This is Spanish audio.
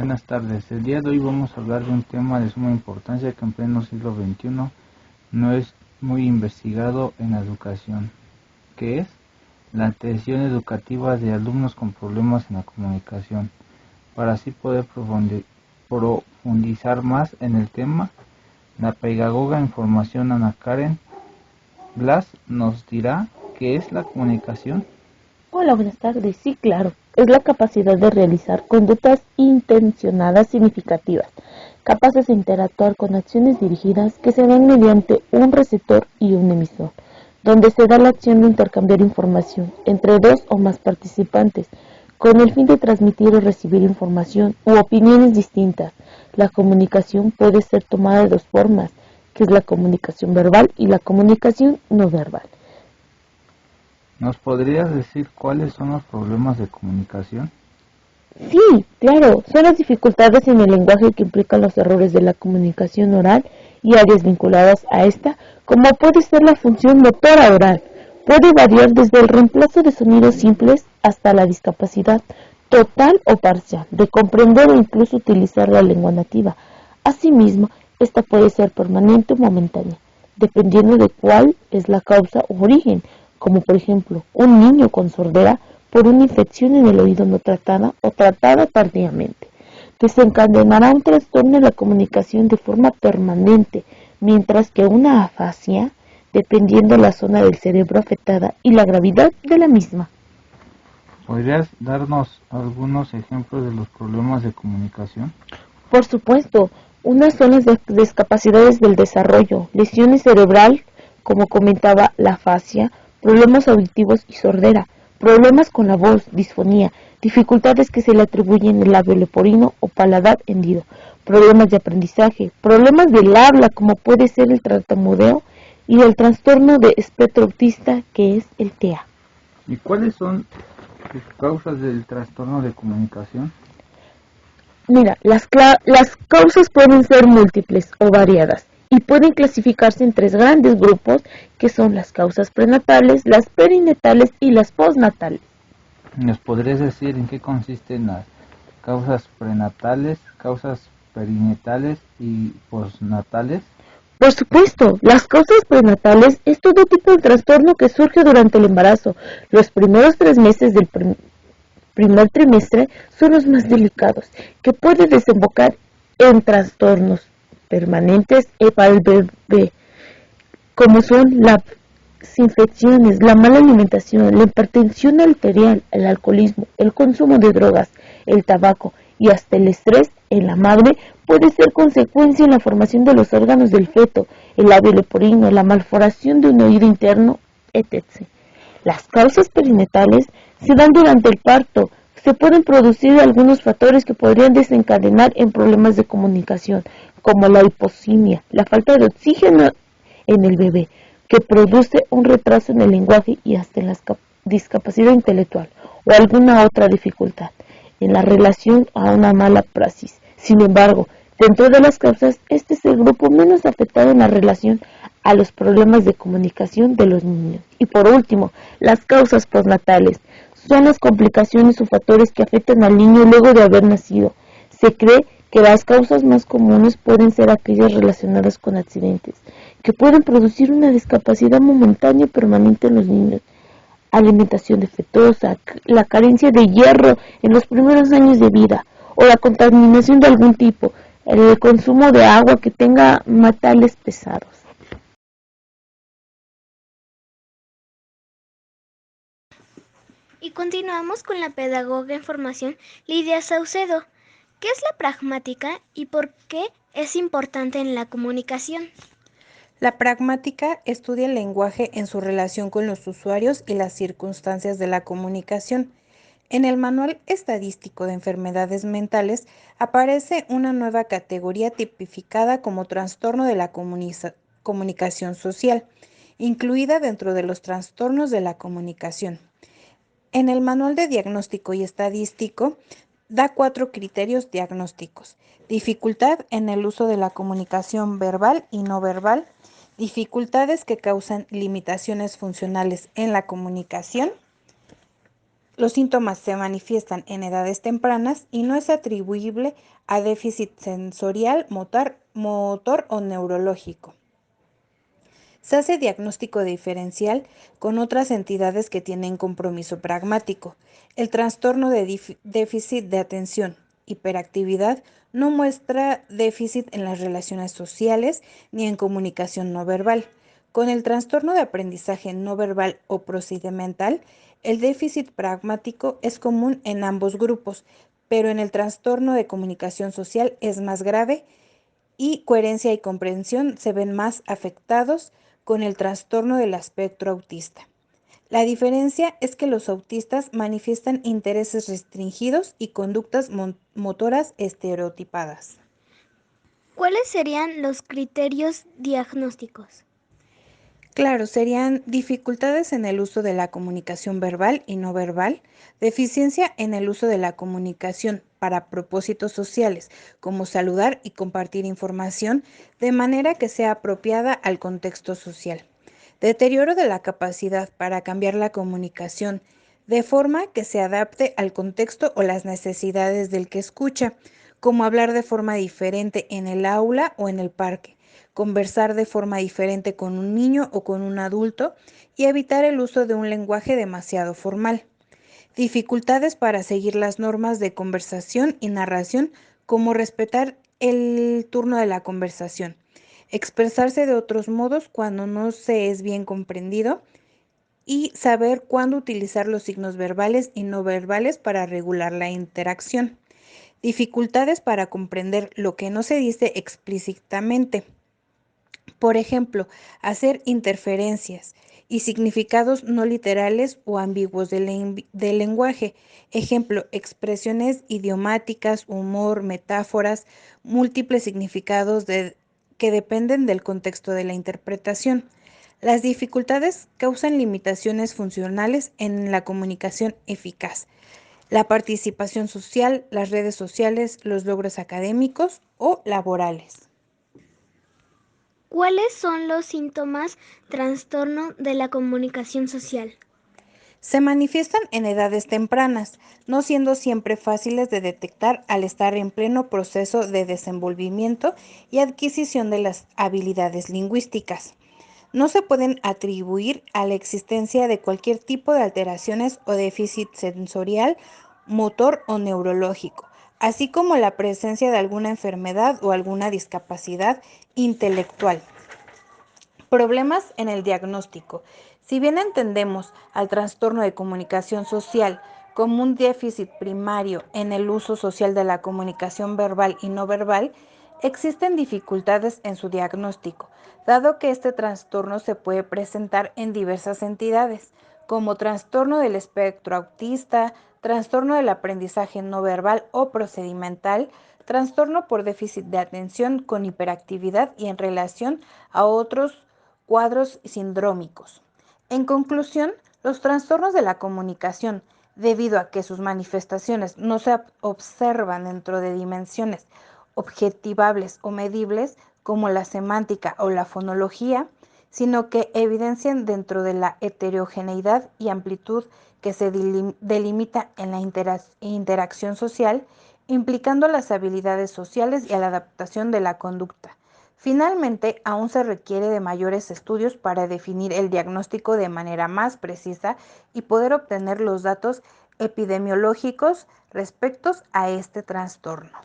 Buenas tardes. El día de hoy vamos a hablar de un tema de suma importancia que en pleno siglo XXI no es muy investigado en la educación, que es la atención educativa de alumnos con problemas en la comunicación. Para así poder profundizar más en el tema, la pedagoga en formación Ana Karen Blas nos dirá qué es la comunicación. Hola, buenas tardes. Sí, claro. Es la capacidad de realizar conductas intencionadas significativas, capaces de interactuar con acciones dirigidas que se dan mediante un receptor y un emisor, donde se da la acción de intercambiar información entre dos o más participantes, con el fin de transmitir o recibir información u opiniones distintas. La comunicación puede ser tomada de dos formas, que es la comunicación verbal y la comunicación no verbal. ¿Nos podrías decir cuáles son los problemas de comunicación? Sí, claro, son las dificultades en el lenguaje que implican los errores de la comunicación oral y áreas vinculadas a esta, como puede ser la función motora oral. Puede variar desde el reemplazo de sonidos simples hasta la discapacidad total o parcial de comprender o incluso utilizar la lengua nativa. Asimismo, esta puede ser permanente o momentánea, dependiendo de cuál es la causa o origen, como por ejemplo un niño con sordera por una infección en el oído no tratada o tratada tardíamente. Desencadenará un trastorno de la comunicación de forma permanente, mientras que una afasia, dependiendo de la zona del cerebro afectada y la gravedad de la misma. ¿Podrías darnos algunos ejemplos de los problemas de comunicación? Por supuesto, unas son las discapacidades del desarrollo, lesiones cerebral, como comentaba la afasia, problemas auditivos y sordera, problemas con la voz, disfonía, dificultades que se le atribuyen el labio leporino o paladar hendido, problemas de aprendizaje, problemas del habla, como puede ser el tartamudeo, y el trastorno de espectro autista, que es el TEA. ¿Y cuáles son las causas del trastorno de comunicación? Mira, las causas pueden ser múltiples o variadas y pueden clasificarse en tres grandes grupos que son las causas prenatales, las perinatales y las postnatales. ¿Nos podrías decir en qué consisten las causas prenatales, causas perinatales y postnatales? Por supuesto, las causas prenatales es todo tipo de trastorno que surge durante el embarazo. Los primeros 3 meses del primer trimestre son los más delicados, que puede desembocar en trastornos permanentes para el bebé, como son las infecciones, la mala alimentación, la hipertensión arterial, el alcoholismo, el consumo de drogas, el tabaco y hasta el estrés en la madre puede ser consecuencia en la formación de los órganos del feto, el labio leporino, la malformación de un oído interno, etc. Las causas perinatales se dan durante el parto. Se pueden producir algunos factores que podrían desencadenar en problemas de comunicación, como la hipoxemia, la falta de oxígeno en el bebé, que produce un retraso en el lenguaje y hasta en la discapacidad intelectual o alguna otra dificultad en la relación a una mala praxis. Sin embargo, dentro de las causas, este es el grupo menos afectado en la relación a los problemas de comunicación de los niños. Y por último, las causas postnatales son las complicaciones o factores que afectan al niño luego de haber nacido. Se cree que las causas más comunes pueden ser aquellas relacionadas con accidentes, que pueden producir una discapacidad momentánea o permanente en los niños. Alimentación defectuosa, la carencia de hierro en los primeros años de vida, o la contaminación de algún tipo, el consumo de agua que tenga metales pesados. Y continuamos con la pedagoga en formación Lidia Saucedo. ¿Qué es la pragmática y por qué es importante en la comunicación? La pragmática estudia el lenguaje en su relación con los usuarios y las circunstancias de la comunicación. En el Manual Estadístico de Enfermedades Mentales aparece una nueva categoría tipificada como trastorno de la comunicación social, incluida dentro de los trastornos de la comunicación. En el Manual de Diagnóstico y Estadístico da 4 criterios diagnósticos: dificultad en el uso de la comunicación verbal y no verbal, dificultades que causan limitaciones funcionales en la comunicación, Los síntomas se manifiestan en edades tempranas y no es atribuible a déficit sensorial, motor o neurológico. Se hace diagnóstico diferencial con otras entidades que tienen compromiso pragmático. El trastorno de déficit de atención, hiperactividad, no muestra déficit en las relaciones sociales ni en comunicación no verbal. Con el trastorno de aprendizaje no verbal o procedimental, el déficit pragmático es común en ambos grupos, pero en el trastorno de comunicación social es más grave y coherencia y comprensión se ven más afectados con el trastorno del espectro autista. La diferencia es que los autistas manifiestan intereses restringidos y conductas motoras estereotipadas. ¿Cuáles serían los criterios diagnósticos? Claro, serían dificultades en el uso de la comunicación verbal y no verbal, deficiencia en el uso de la comunicación para propósitos sociales, como saludar y compartir información de manera que sea apropiada al contexto social, deterioro de la capacidad para cambiar la comunicación de forma que se adapte al contexto o las necesidades del que escucha, como hablar de forma diferente en el aula o en el parque, conversar de forma diferente con un niño o con un adulto y evitar el uso de un lenguaje demasiado formal. Dificultades para seguir las normas de conversación y narración, como respetar el turno de la conversación, expresarse de otros modos cuando no se es bien comprendido y saber cuándo utilizar los signos verbales y no verbales para regular la interacción. Dificultades para comprender lo que no se dice explícitamente. Por ejemplo, hacer interferencias y significados no literales o ambiguos del lenguaje. Ejemplo, expresiones idiomáticas, humor, metáforas, múltiples significados que dependen del contexto de la interpretación. Las dificultades causan limitaciones funcionales en la comunicación eficaz, la participación social, las redes sociales, los logros académicos o laborales. ¿Cuáles son los síntomas trastorno de la comunicación social? Se manifiestan en edades tempranas, no siendo siempre fáciles de detectar al estar en pleno proceso de desenvolvimiento y adquisición de las habilidades lingüísticas. No se pueden atribuir a la existencia de cualquier tipo de alteraciones o déficit sensorial, motor o neurológico, así como la presencia de alguna enfermedad o alguna discapacidad intelectual. Problemas en el diagnóstico. Si bien entendemos al trastorno de comunicación social como un déficit primario en el uso social de la comunicación verbal y no verbal, existen dificultades en su diagnóstico, dado que este trastorno se puede presentar en diversas entidades, como trastorno del espectro autista, trastorno del aprendizaje no verbal o procedimental, trastorno por déficit de atención con hiperactividad y en relación a otros cuadros sindrómicos. En conclusión, los trastornos de la comunicación, debido a que sus manifestaciones no se observan dentro de dimensiones objetivables o medibles, como la semántica o la fonología, sino que evidencian dentro de la heterogeneidad y amplitud que se delimita en la interacción social, implicando las habilidades sociales y la adaptación de la conducta. Finalmente, aún se requiere de mayores estudios para definir el diagnóstico de manera más precisa y poder obtener los datos epidemiológicos respecto a este trastorno.